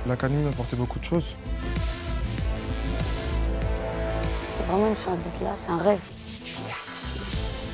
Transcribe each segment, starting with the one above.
L'académie m'a apporté beaucoup de choses. C'est vraiment une chance d'être là, c'est un rêve.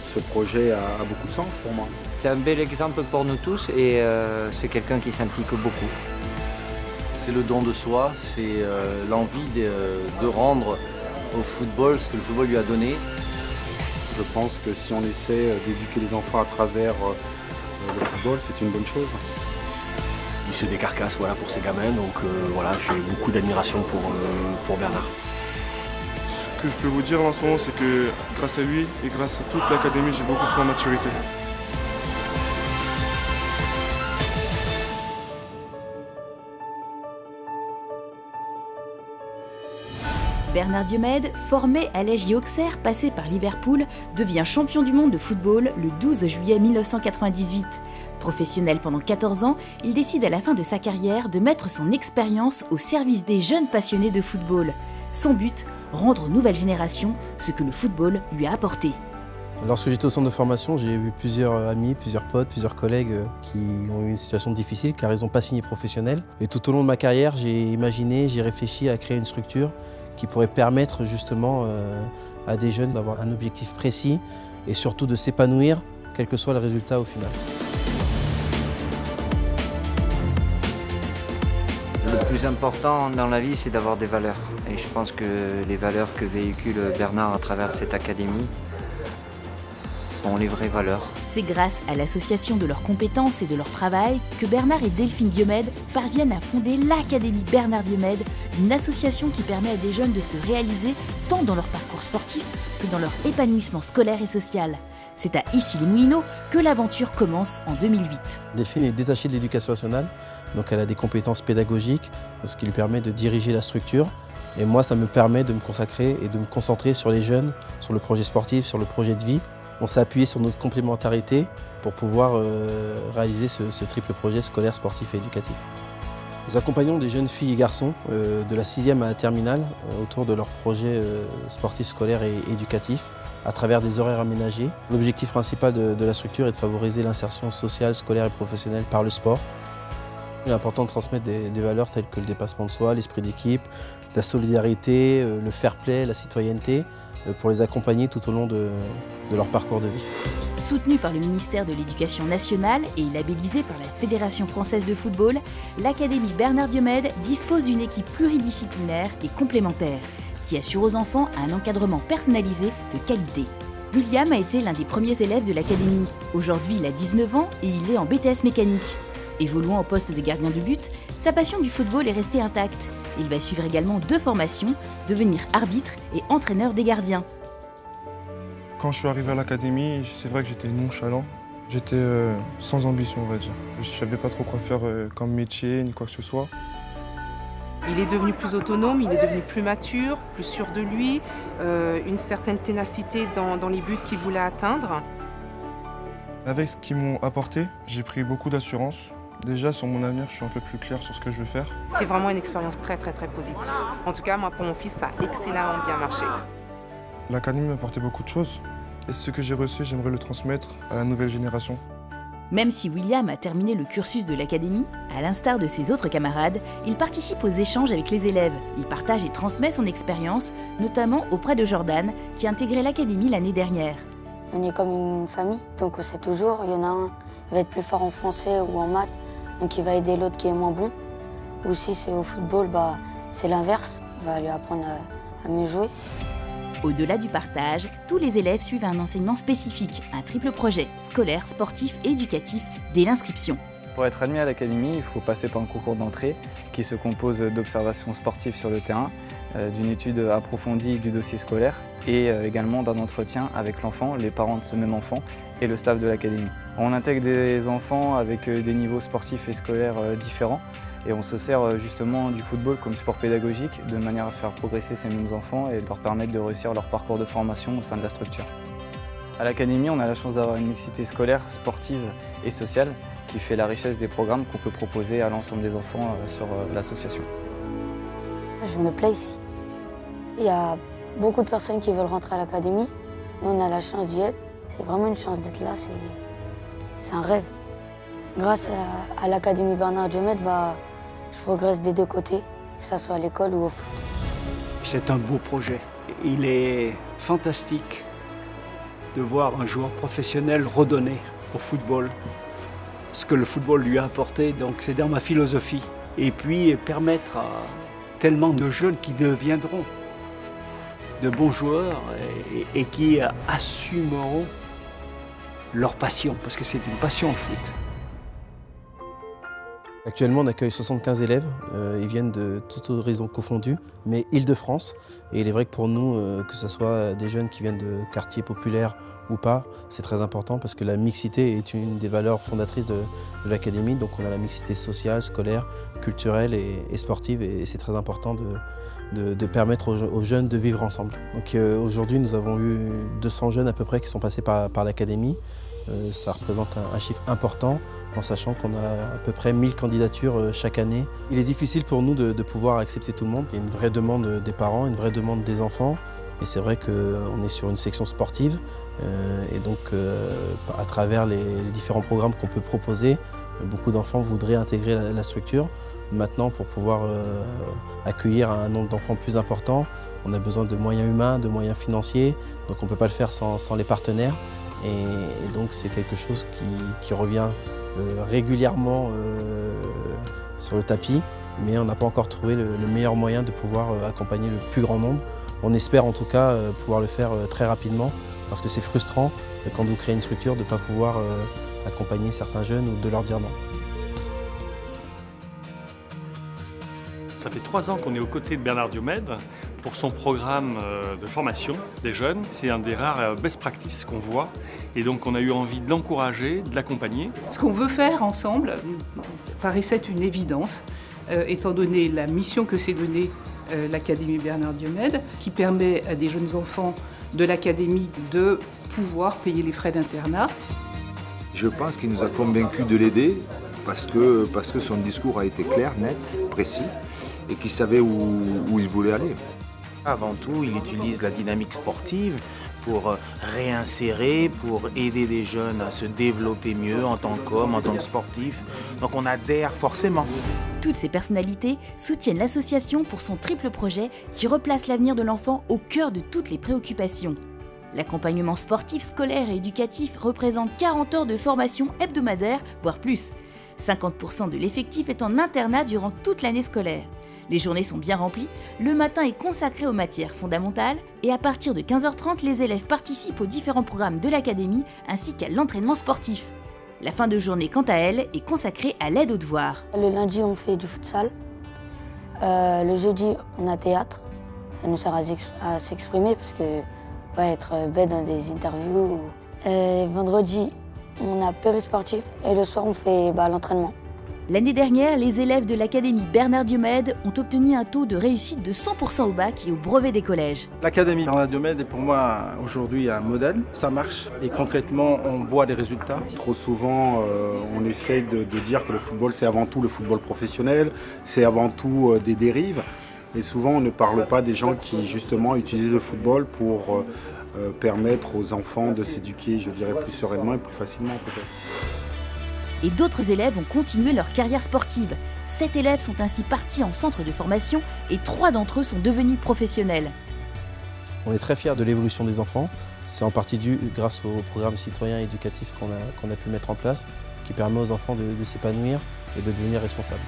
Ce projet a beaucoup de sens pour moi. C'est un bel exemple pour nous tous et c'est quelqu'un qui s'implique beaucoup. C'est le don de soi, c'est l'envie de rendre au football ce que le football lui a donné. Je pense que si on essaie d'éduquer les enfants à travers le football, c'est une bonne chose. Il se décarcasse voilà, pour ses gamins, donc voilà, j'ai beaucoup d'admiration pour Bernard. Ce que je peux vous dire en ce moment, c'est que grâce à lui et grâce à toute l'académie, j'ai beaucoup pris en maturité. Bernard Diomède, formé à l'Legia Auxerre, passé par Liverpool, devient champion du monde de football le 12 juillet 1998. Professionnel pendant 14 ans, il décide à la fin de sa carrière de mettre son expérience au service des jeunes passionnés de football. Son but, rendre aux nouvelles générations ce que le football lui a apporté. Lorsque j'étais au centre de formation, j'ai vu plusieurs amis, plusieurs potes, plusieurs collègues qui ont eu une situation difficile car ils n'ont pas signé professionnel. Et tout au long de ma carrière, j'ai imaginé, j'ai réfléchi à créer une structure qui pourrait permettre justement à des jeunes d'avoir un objectif précis et surtout de s'épanouir, quel que soit le résultat au final. Le plus important dans la vie, c'est d'avoir des valeurs. Et je pense que les valeurs que véhicule Bernard à travers cette académie sont les vraies valeurs. C'est grâce à l'association de leurs compétences et de leur travail que Bernard et Delphine Diomède parviennent à fonder l'Académie Bernard Diomède, une association qui permet à des jeunes de se réaliser tant dans leur parcours sportif que dans leur épanouissement scolaire et social. C'est à Issy-les-Moulineaux que l'aventure commence en 2008. Delphine est détachée de l'éducation nationale, donc elle a des compétences pédagogiques, ce qui lui permet de diriger la structure. Et moi, ça me permet de me consacrer et de me concentrer sur les jeunes, sur le projet sportif, sur le projet de vie. On s'est appuyé sur notre complémentarité pour pouvoir réaliser ce triple projet scolaire, sportif et éducatif. Nous accompagnons des jeunes filles et garçons de la 6e à la terminale autour de leurs projets sportifs, scolaires et éducatifs à travers des horaires aménagés. L'objectif principal de la structure est de favoriser l'insertion sociale, scolaire et professionnelle par le sport. Il est important de transmettre des valeurs telles que le dépassement de soi, l'esprit d'équipe, la solidarité, le fair play, la citoyenneté, pour les accompagner tout au long de leur parcours de vie. Soutenu par le ministère de l'Éducation nationale et labellisé par la Fédération française de football, l'Académie Bernard Diomède dispose d'une équipe pluridisciplinaire et complémentaire qui assure aux enfants un encadrement personnalisé de qualité. William a été l'un des premiers élèves de l'Académie. Aujourd'hui, il a 19 ans et il est en BTS mécanique. Évoluant au poste de gardien de but, sa passion du football est restée intacte. Il va suivre également 2 formations, devenir arbitre et entraîneur des gardiens. Quand je suis arrivé à l'académie, c'est vrai que j'étais nonchalant. J'étais sans ambition, on va dire. Je ne savais pas trop quoi faire comme métier, ni quoi que ce soit. Il est devenu plus autonome, il est devenu plus mature, plus sûr de lui, une certaine ténacité dans les buts qu'il voulait atteindre. Avec ce qu'ils m'ont apporté, j'ai pris beaucoup d'assurance. Déjà, sur mon avenir, je suis un peu plus clair sur ce que je veux faire. C'est vraiment une expérience très positive. En tout cas, moi, pour mon fils, ça a excellemment bien marché. L'académie m'a apporté beaucoup de choses. Et ce que j'ai reçu, j'aimerais le transmettre à la nouvelle génération. Même si William a terminé le cursus de l'académie, à l'instar de ses autres camarades, il participe aux échanges avec les élèves. Il partage et transmet son expérience, notamment auprès de Jordan, qui a intégré l'académie l'année dernière. On est comme une famille, donc on sait toujours, il y en a un qui va être plus fort en français ou en maths, donc il va aider l'autre qui est moins bon. Ou si c'est au football, c'est l'inverse, il va lui apprendre à mieux jouer. Au-delà du partage, tous les élèves suivent un enseignement spécifique, un triple projet, scolaire, sportif et éducatif, dès l'inscription. Pour être admis à l'académie, il faut passer par un concours d'entrée qui se compose d'observations sportives sur le terrain, d'une étude approfondie du dossier scolaire et également d'un entretien avec l'enfant, les parents de ce même enfant et le staff de l'académie. On intègre des enfants avec des niveaux sportifs et scolaires différents et on se sert justement du football comme support pédagogique de manière à faire progresser ces mêmes enfants et leur permettre de réussir leur parcours de formation au sein de la structure. À l'académie, on a la chance d'avoir une mixité scolaire, sportive et sociale qui fait la richesse des programmes qu'on peut proposer à l'ensemble des enfants sur l'association. Je me plais ici. Il y a beaucoup de personnes qui veulent rentrer à l'académie. Nous, on a la chance d'y être. C'est vraiment une chance d'être là, c'est un rêve. Grâce à l'Académie Bernard Diomède, je progresse des deux côtés, que ce soit à l'école ou au foot. C'est un beau projet. Il est fantastique de voir un joueur professionnel redonner au football ce que le football lui a apporté. Donc c'est dans ma philosophie. Et puis permettre à tellement de jeunes qui deviendront de bons joueurs et qui assumeront leur passion, parce que c'est une passion le foot. Actuellement, on accueille 75 élèves. Ils viennent de tout horizon confondu, mais Île-de-France. Et il est vrai que pour nous, que ce soit des jeunes qui viennent de quartiers populaires ou pas, c'est très important parce que la mixité est une des valeurs fondatrices de l'académie. Donc on a la mixité sociale, scolaire, culturelle et sportive. Et c'est très important de permettre aux jeunes de vivre ensemble. Donc aujourd'hui, nous avons eu 200 jeunes à peu près qui sont passés par l'académie. Ça représente un chiffre important, en sachant qu'on a à peu près 1000 candidatures chaque année. Il est difficile pour nous de pouvoir accepter tout le monde. Il y a une vraie demande des parents, une vraie demande des enfants. Et c'est vrai qu'on est sur une section sportive. Et donc, à travers les différents programmes qu'on peut proposer, beaucoup d'enfants voudraient intégrer la structure. Maintenant, pour pouvoir accueillir un nombre d'enfants plus important, on a besoin de moyens humains, de moyens financiers. Donc on ne peut pas le faire sans les partenaires. Et donc c'est quelque chose qui revient régulièrement sur le tapis, mais on n'a pas encore trouvé le meilleur moyen de pouvoir accompagner le plus grand nombre. On espère en tout cas pouvoir le faire très rapidement, parce que c'est frustrant quand vous créez une structure de ne pas pouvoir accompagner certains jeunes ou de leur dire non. Ça fait 3 ans qu'on est aux côtés de Bernard Diomède pour son programme de formation des jeunes. C'est un des rares best practices qu'on voit. Et donc on a eu envie de l'encourager, de l'accompagner. Ce qu'on veut faire ensemble paraissait une évidence, étant donné la mission que s'est donnée l'Académie Bernard Diomède, qui permet à des jeunes enfants de l'Académie de pouvoir payer les frais d'internat. Je pense qu'il nous a convaincus de l'aider parce que son discours a été clair, net, précis et qu'il savait où il voulait aller. Avant tout, il utilise la dynamique sportive pour réinsérer, pour aider des jeunes à se développer mieux en tant qu'homme, en tant que sportif. Donc on adhère forcément. Toutes ces personnalités soutiennent l'association pour son triple projet qui replace l'avenir de l'enfant au cœur de toutes les préoccupations. L'accompagnement sportif, scolaire et éducatif représente 40 heures de formation hebdomadaire, voire plus. 50% de l'effectif est en internat durant toute l'année scolaire. Les journées sont bien remplies, le matin est consacré aux matières fondamentales et à partir de 15h30, les élèves participent aux différents programmes de l'académie ainsi qu'à l'entraînement sportif. La fin de journée, quant à elle, est consacrée à l'aide aux devoirs. Le lundi, on fait du futsal. Le jeudi, on a théâtre. Ça nous sert à s'exprimer parce que pas être bête dans des interviews. Vendredi, on a périsportif et le soir, on fait l'entraînement. L'année dernière, les élèves de l'Académie Bernard Diomède ont obtenu un taux de réussite de 100% au bac et au brevet des collèges. L'Académie Bernard Diomède est pour moi aujourd'hui un modèle. Ça marche et concrètement, on voit des résultats. Trop souvent, on essaye de dire que le football, c'est avant tout le football professionnel, c'est avant tout des dérives. Et souvent, on ne parle pas des gens qui, justement, utilisent le football pour permettre aux enfants de s'éduquer, je dirais, plus sereinement et plus facilement peut-être. Et d'autres élèves ont continué leur carrière sportive. 7 élèves sont ainsi partis en centre de formation et 3 d'entre eux sont devenus professionnels. On est très fiers de l'évolution des enfants. C'est en partie dû grâce au programme citoyen et éducatif qu'on a pu mettre en place, qui permet aux enfants de s'épanouir et de devenir responsables.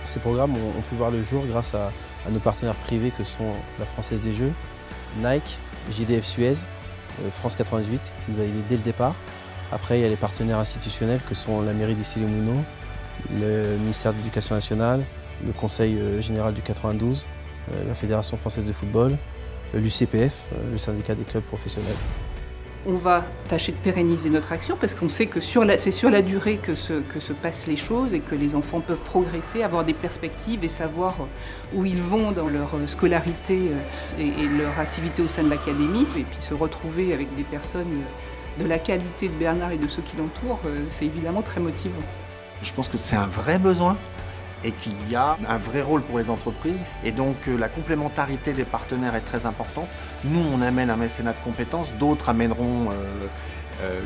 Ces programmes ont pu voir le jour grâce à nos partenaires privés que sont la Française des Jeux, Nike, JDF Suez, France 98 qui nous a aidés dès le départ. Après, il y a les partenaires institutionnels que sont la mairie d'Issy-les-Moulineaux, le ministère de l'Éducation nationale, le Conseil général du 92, la Fédération française de football, l'UCPF, le syndicat des clubs professionnels. On va tâcher de pérenniser notre action parce qu'on sait que c'est sur la durée que se passent les choses et que les enfants peuvent progresser, avoir des perspectives et savoir où ils vont dans leur scolarité et leur activité au sein de l'académie. Et puis se retrouver avec des personnes de la qualité de Bernard et de ceux qui l'entourent, c'est évidemment très motivant. Je pense que c'est un vrai besoin et qu'il y a un vrai rôle pour les entreprises. Et donc la complémentarité des partenaires est très importante. Nous, on amène un mécénat de compétences, d'autres amèneront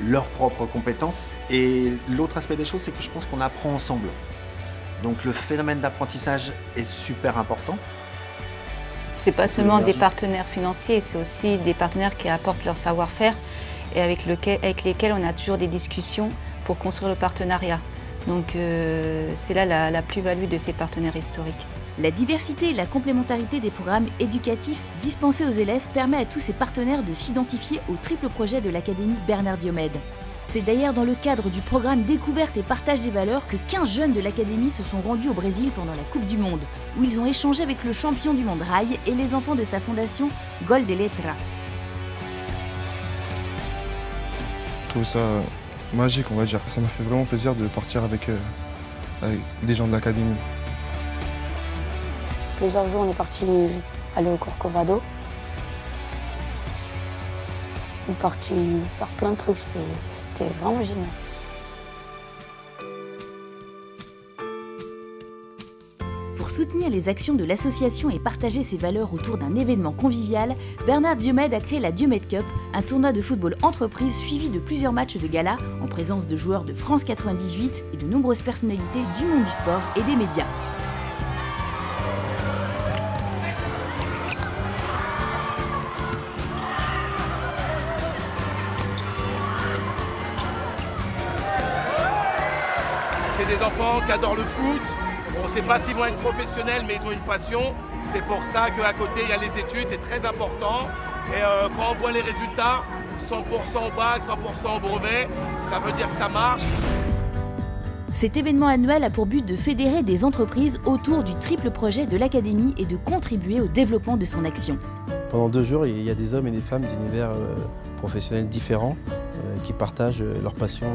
leurs propres compétences. Et l'autre aspect des choses, c'est que je pense qu'on apprend ensemble. Donc le phénomène d'apprentissage est super important. C'est pas seulement des partenaires financiers, c'est aussi des partenaires qui apportent leur savoir-faire et avec lesquels on a toujours des discussions pour construire le partenariat. Donc c'est là la plus-value de ces partenaires historiques. La diversité et la complémentarité des programmes éducatifs dispensés aux élèves permet à tous ces partenaires de s'identifier au triple projet de l'Académie Bernard Diomède. C'est d'ailleurs dans le cadre du programme Découverte et Partage des valeurs que 15 jeunes de l'Académie se sont rendus au Brésil pendant la Coupe du Monde, où ils ont échangé avec le champion du monde rail et les enfants de sa fondation Gol de Letra. Je trouve ça magique, on va dire. Ça m'a fait vraiment plaisir de partir avec des gens de l'Académie. Plusieurs jours, on est parti aller au Corcovado. On est parti faire plein de trucs, c'était vraiment génial. Pour soutenir les actions de l'association et partager ses valeurs autour d'un événement convivial, Bernard Diomède a créé la Diomède Cup, un tournoi de football entreprise suivi de plusieurs matchs de gala en présence de joueurs de France 98 et de nombreuses personnalités du monde du sport et des médias. C'est des enfants qui adorent le foot. On ne sait pas s'ils vont être professionnels, mais ils ont une passion. C'est pour ça qu'à côté, il y a les études, c'est très important. Et quand on voit les résultats, 100% au bac, 100% au brevet, ça veut dire que ça marche. Cet événement annuel a pour but de fédérer des entreprises autour du triple projet de l'Académie et de contribuer au développement de son action. Pendant 2 jours, il y a des hommes et des femmes d'univers professionnels différents qui partagent leur passion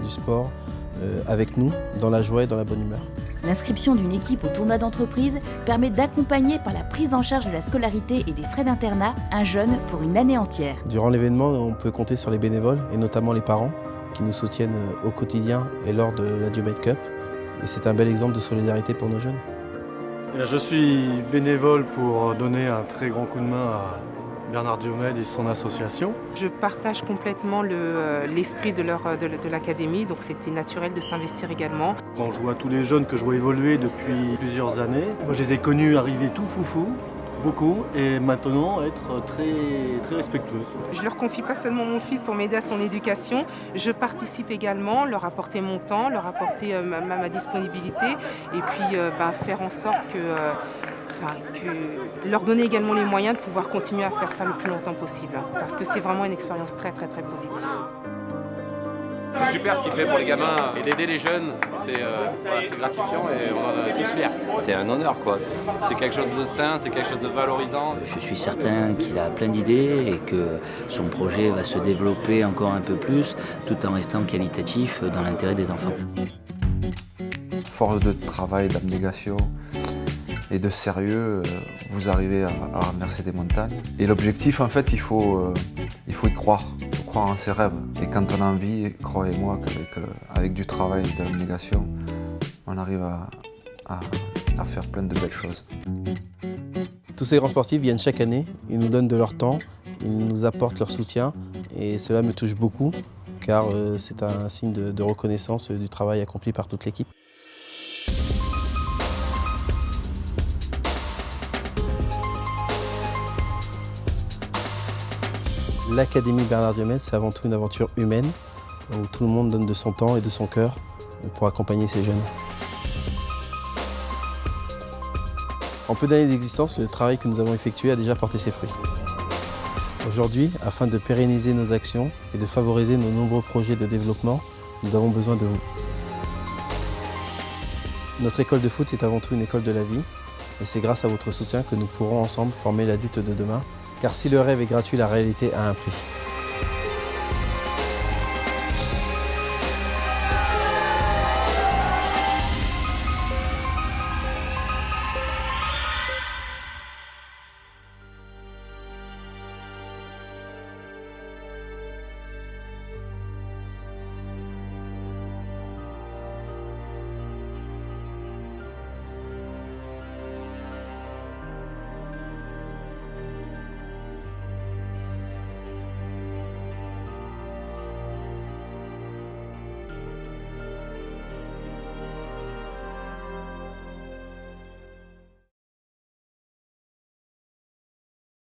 du sport avec nous, dans la joie et dans la bonne humeur. L'inscription d'une équipe au tournoi d'entreprise permet d'accompagner par la prise en charge de la scolarité et des frais d'internat un jeune pour une année entière. Durant l'événement, on peut compter sur les bénévoles et notamment les parents qui nous soutiennent au quotidien et lors de la Diomède Cup. Et c'est un bel exemple de solidarité pour nos jeunes. Je suis bénévole pour donner un très grand coup de main à Bernard Diomède et son association. Je partage complètement l'esprit de l'Académie, donc c'était naturel de s'investir également. Quand je vois tous les jeunes que je vois évoluer depuis plusieurs années, moi je les ai connus arriver tout foufou, beaucoup, et maintenant être très respectueux. Je leur confie pas seulement mon fils pour m'aider à son éducation, je participe également, leur apporter mon temps, leur apporter ma disponibilité, et puis faire en sorte que leur donner également les moyens de pouvoir continuer à faire ça le plus longtemps possible, parce que c'est vraiment une expérience très positive. C'est super ce qu'il fait pour les gamins et d'aider les jeunes, c'est gratifiant et on en est tous fiers. C'est un honneur quoi, c'est quelque chose de sain, c'est quelque chose de valorisant. Je suis certain qu'il a plein d'idées et que son projet va se développer encore un peu plus tout en restant qualitatif dans l'intérêt des enfants. Force de travail, d'abnégation et de sérieux, vous arrivez à renverser des montagnes. Et l'objectif, en fait, il faut y croire. Il faut croire en ses rêves. Et quand on a envie, croyez-moi qu'avec du travail et de l'abnégation, on arrive à faire plein de belles choses. Tous ces grands sportifs viennent chaque année, ils nous donnent de leur temps, ils nous apportent leur soutien et cela me touche beaucoup car c'est un signe de reconnaissance du travail accompli par toute l'équipe. L'Académie Bernard Diomède, c'est avant tout une aventure humaine où tout le monde donne de son temps et de son cœur pour accompagner ces jeunes. En peu d'années d'existence, le travail que nous avons effectué a déjà porté ses fruits. Aujourd'hui, afin de pérenniser nos actions et de favoriser nos nombreux projets de développement, nous avons besoin de vous. Notre école de foot est avant tout une école de la vie et c'est grâce à votre soutien que nous pourrons ensemble former l'adulte de demain. Car si le rêve est gratuit, la réalité a un prix.